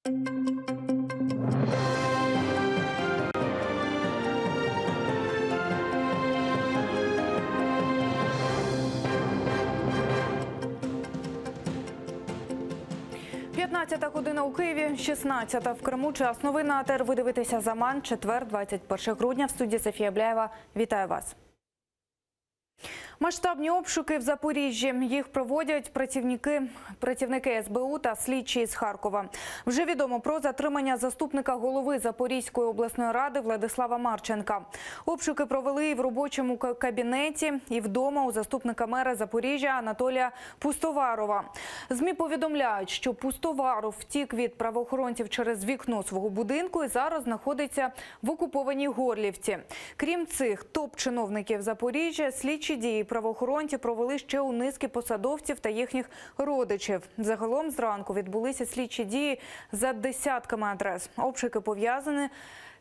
Та година у Києві, 16-та в Криму. Час новин на АТР. Ви дивитеся «Заман», четвер, 21 грудня. В студії Софія Бляєва. Вітаю вас. Масштабні обшуки в Запоріжжі. Їх проводять працівники СБУ та слідчі з Харкова. Вже відомо про затримання заступника голови Запорізької обласної ради Владислава Марченка. Обшуки провели і в робочому кабінеті, і вдома у заступника мера Запоріжжя Анатолія Пустоварова. ЗМІ повідомляють, що Пустоваров втік від правоохоронців через вікно свого будинку і зараз знаходиться в окупованій Горлівці. Крім цих топ-чиновників Запоріжжя, слідчі дії правоохоронці провели ще у низки посадовців та їхніх родичів. Загалом зранку відбулися слідчі дії за десятками адрес. Обшуки пов'язані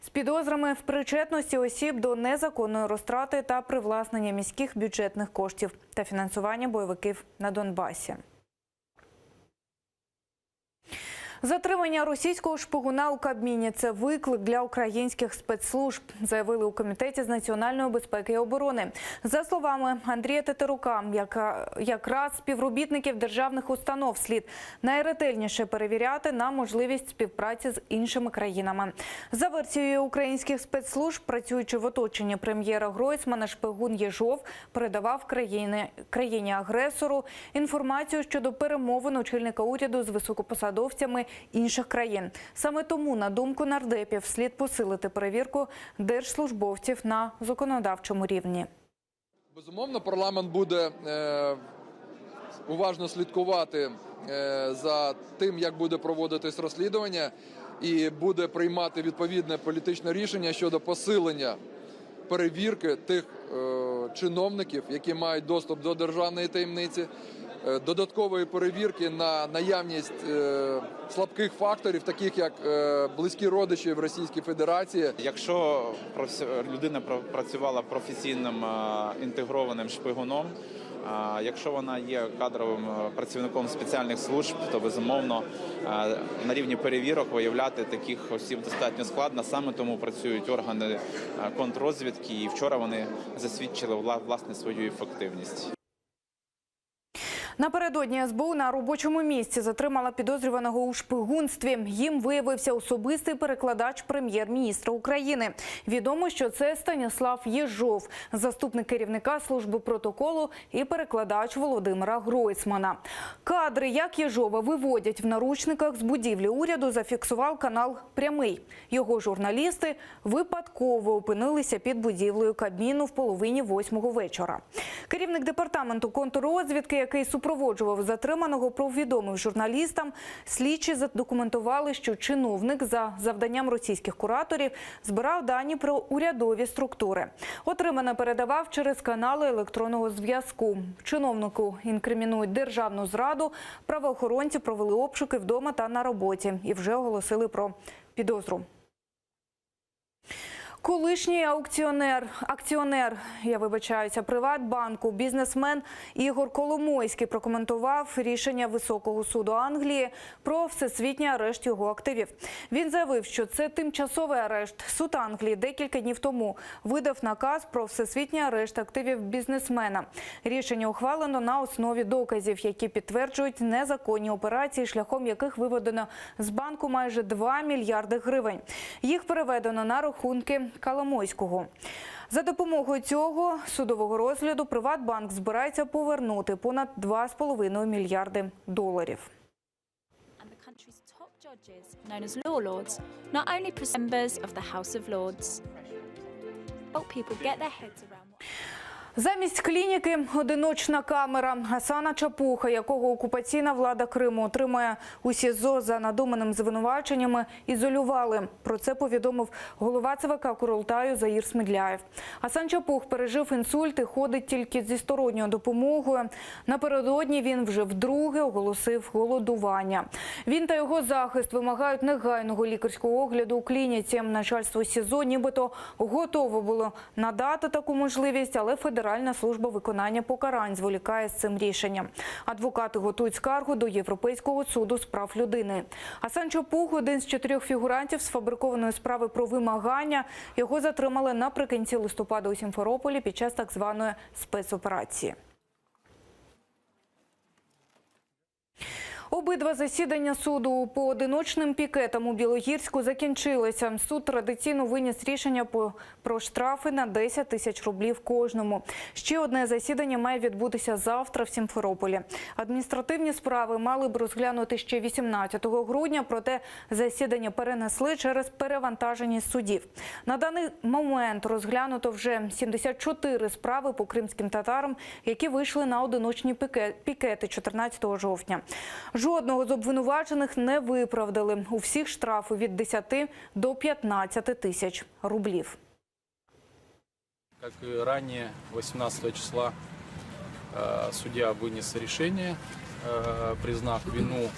з підозрами в причетності осіб до незаконної розтрати та привласнення міських бюджетних коштів та фінансування бойовиків на Донбасі. Затримання російського шпигуна у Кабміні – це виклик для українських спецслужб, заявили у Комітеті з національної безпеки і оборони. За словами Андрія Тетерука, якраз співробітників державних установ слід найретельніше перевіряти на можливість співпраці з іншими країнами. За версією українських спецслужб, працюючи в оточенні прем'єра Гройсмана, шпигун Єжов передавав країні-агресору інформацію щодо перемовин очільника уряду з високопосадовцями інших країн. Саме тому, на думку нардепів, слід посилити перевірку держслужбовців на законодавчому рівні. Безумовно, парламент буде уважно слідкувати за тим, як буде проводитись розслідування, і буде приймати відповідне політичне рішення щодо посилення перевірки тих чиновників, які мають доступ до державної таємниці, додаткової перевірки на наявність слабких факторів, таких як близькі родичі в Російській Федерації. Якщо людина працювала професійним інтегрованим шпигуном, якщо вона є кадровим працівником спеціальних служб, то, безумовно, на рівні перевірок виявляти таких осіб достатньо складно. Саме тому працюють органи контррозвідки, і вчора вони засвідчили, власне, свою ефективність. Напередодні СБУ на робочому місці затримала підозрюваного у шпигунстві. Їм виявився особистий перекладач прем'єр-міністра України. Відомо, що це Станіслав Єжов, заступник керівника служби протоколу і перекладач Володимира Гройсмана. Кадри, як Єжова виводять в наручниках з будівлі уряду, зафіксував канал «Прямий». Його журналісти випадково опинилися під будівлею Кабміну в половині 8-го вечора. Керівник департаменту контррозвідки, який супроводжував затриманого, повідомив журналістам. Слідчі задокументували, що чиновник за завданням російських кураторів збирав дані про урядові структури. Отримане передавав через канали електронного зв'язку. Чиновнику інкримінують державну зраду. Правоохоронці провели обшуки вдома та на роботі і вже оголосили про підозру. Колишній акціонер Приватбанку, бізнесмен Ігор Коломойський прокоментував рішення Високого суду Англії про всесвітній арешт його активів. Він заявив, що це тимчасовий арешт. Суд Англії декілька днів тому видав наказ про всесвітній арешт активів бізнесмена. Рішення ухвалено на основі доказів, які підтверджують незаконні операції, шляхом яких виведено з банку майже 2 мільярди гривень. Їх переведено на рахунки Коломойського. За допомогою цього судового розгляду Приватбанк збирається повернути понад 2,5 мільярди доларів. Замість клініки – одиночна камера. Гасана Чапуха, якого окупаційна влада Криму отримує у СІЗО за надуманими звинуваченнями, ізолювали. Про це повідомив голова ЦВК Курултаю Заїр Смедляєв. Гасан Чапух пережив інсульт і ходить тільки зі сторонньою допомогою. Напередодні він вже вдруге оголосив голодування. Він та його захист вимагають негайного лікарського огляду у клініці. Начальство СІЗО нібито готово було надати таку можливість, але федерація Федеральна служба виконання покарань зволікає з цим рішенням. Адвокати готують скаргу до Європейського суду з прав людини. Асанчо Пуг – один з 4 фігурантів сфабрикованої справи про вимагання. Його затримали наприкінці листопада у Сімферополі під час так званої спецоперації. Обидва засідання суду поодиночним пікетам у Білогірську закінчилися. Суд традиційно виніс рішення про штрафи на 10 тисяч рублів кожному. Ще одне засідання має відбутися завтра в Сімферополі. Адміністративні справи мали б розглянути ще 18 грудня, проте засідання перенесли через перевантаженість судів. На даний момент розглянуто вже 74 справи по кримським татарам, які вийшли на одиночні пікети 14 жовтня. Жодного з обвинувачених не виправдали. У всіх штрафи від 10 до 15 тисяч рублів. Как и ранее, 18 числа судья вынес решение, признав вину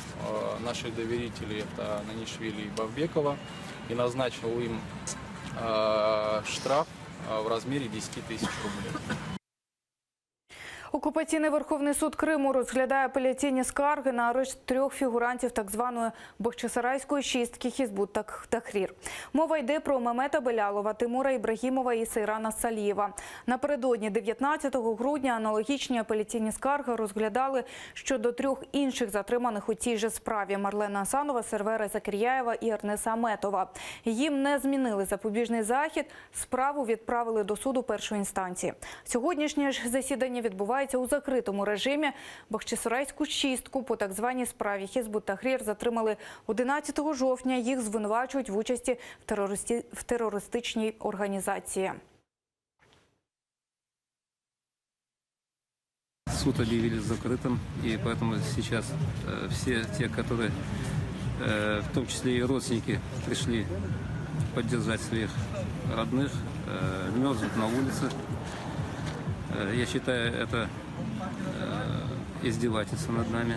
наших доверителей, это Нанишвили и Бавбекова, и назначил им штраф в размере 10 тысяч рублей. Окупаційний Верховний суд Криму розглядає апеляційні скарги на арешт 3 фігурантів так званої Бахчисарайської чистки Хізбут Тахрір. Мова йде про Мемета Белялова, Тимура Ібрагімова і Сейрана Салієва. Напередодні 19 грудня аналогічні апеляційні скарги розглядали щодо 3 інших затриманих у цій же справі – Марлена Асанова, Сервера Закиряєва і Ернеса Аметова. Їм не змінили запобіжний захід, справу відправили до суду першої інстанції. Сьогоднішнє ж засідання відбувається у закритому режимі. Бахчисарайську чистку по так званій справі Хізбут Тахрір затримали 11 жовтня. Їх звинувачують в участі в терористичній організації. Суд объявили закрытым, и поэтому сейчас все те, которые, в том числе и родственники, пришли поддержать своих родных, мерзнут на улице. Я считаю, это издевательство над нами,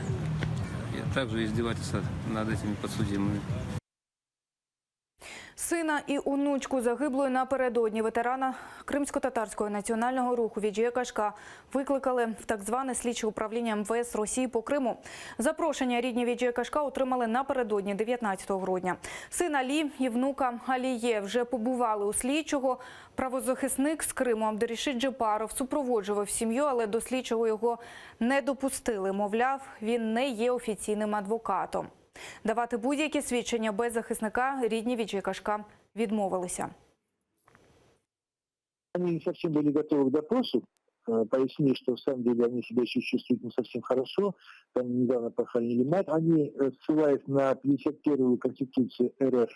и также издевательство над этими подсудимыми. Сина і онучку загиблої напередодні ветерана Кримсько-татарського національного руху Віджія Кашка викликали в так зване слідче управління МВС Росії по Криму. Запрошення рідні Віджія Кашка отримали напередодні 19 грудня. Син Алі і внука Аліє вже побували у слідчого. Правозахисник з Криму Абдерішит Джепаров супроводжував сім'ю, але до слідчого його не допустили. Мовляв, він не є офіційним адвокатом. Давати будь-які свідчення без захисника рідні Віджія Кашка відмовилися. Они не совсем были готовы к допросу, пояснили, что в самом деле они себя еще чувствуют не совсем хорошо, там недавно похоронили мать. Они, ссылаясь на 51-ю Конституцию РФ,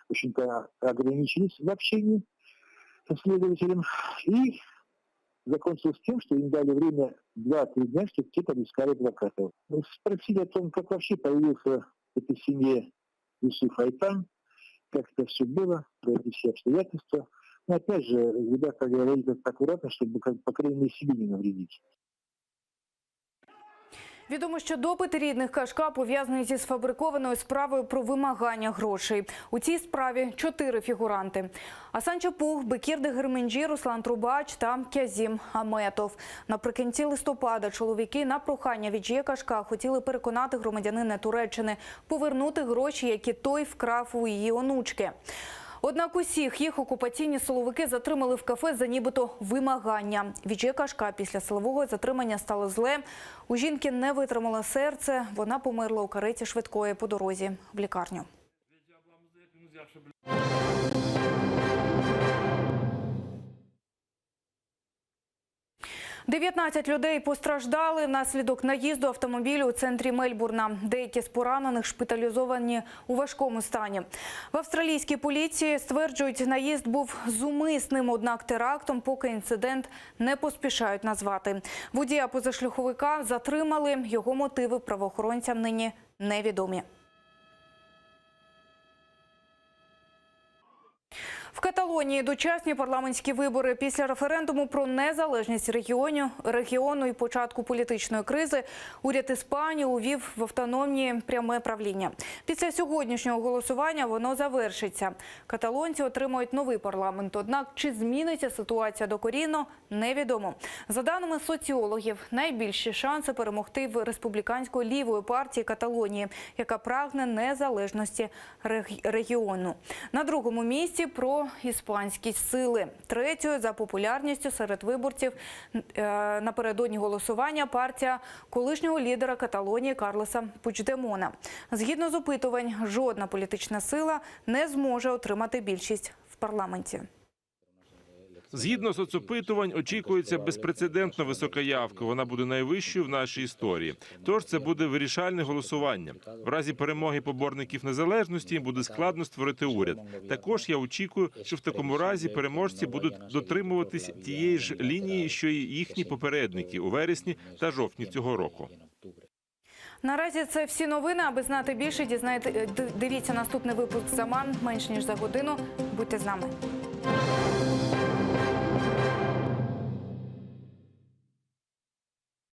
в общем-то, ограничились в общении со следователем. И закончилось тем, что им дали время 2-3 дня, чтобы те подыскали адвокатов. Спросили о том, как вообще появился в этой семье Юсуф Айтан, как это все было, эти все обстоятельства. Но опять же, ребята говорили как-то аккуратно, чтобы, по крайней мере, себе не навредить. Відомо, що допит рідних Кашка пов'язаний зі сфабрикованою справою про вимагання грошей. У цій справі 4 фігуранти – Асанчо Пуг, Бекір Дегерменджі, Руслан Трубач та Кязім Аметов. Наприкінці листопада чоловіки на прохання Віджія Кашка хотіли переконати громадянина Туреччини повернути гроші, які той вкрав у її онучки. Однак усіх їх окупаційні силовики затримали в кафе за нібито вимагання. Віджія Кашка після силового затримання стало зле. У жінки не витримало серце. Вона померла у кареті швидкої по дорозі в лікарню. 19 людей постраждали внаслідок наїзду автомобілю у центрі Мельбурна. Деякі з поранених шпиталізовані у важкому стані. В австралійській поліції стверджують, наїзд був зумисним, однак терактом поки інцидент не поспішають назвати. Водія позашляховика затримали, його мотиви правоохоронцям нині невідомі. В Каталонії дочасні парламентські вибори. Після референдуму про незалежність регіону і початку політичної кризи уряд Іспанії увів в автономні пряме правління. Після сьогоднішнього голосування воно завершиться. Каталонці отримують новий парламент. Однак чи зміниться ситуація докорінно, невідомо. За даними соціологів, найбільші шанси перемогти в республіканської лівої партії Каталонії, яка прагне незалежності регіону. На другому місці проіспанські сили. Третьою за популярністю серед виборців напередодні голосування партія колишнього лідера Каталонії Карлеса Пучдемона. Згідно з опитувань, жодна політична сила не зможе отримати більшість в парламенті. Згідно соцопитувань, очікується безпрецедентно висока явка. Вона буде найвищою в нашій історії. Тож це буде вирішальне голосування. В разі перемоги поборників незалежності буде складно створити уряд. Також я очікую, що в такому разі переможці будуть дотримуватись тієї ж лінії, що і їхні попередники у вересні та жовтні цього року. Наразі це всі новини. Аби знати більше, дивіться наступний випуск «Заман» менш ніж за годину. Будьте з нами.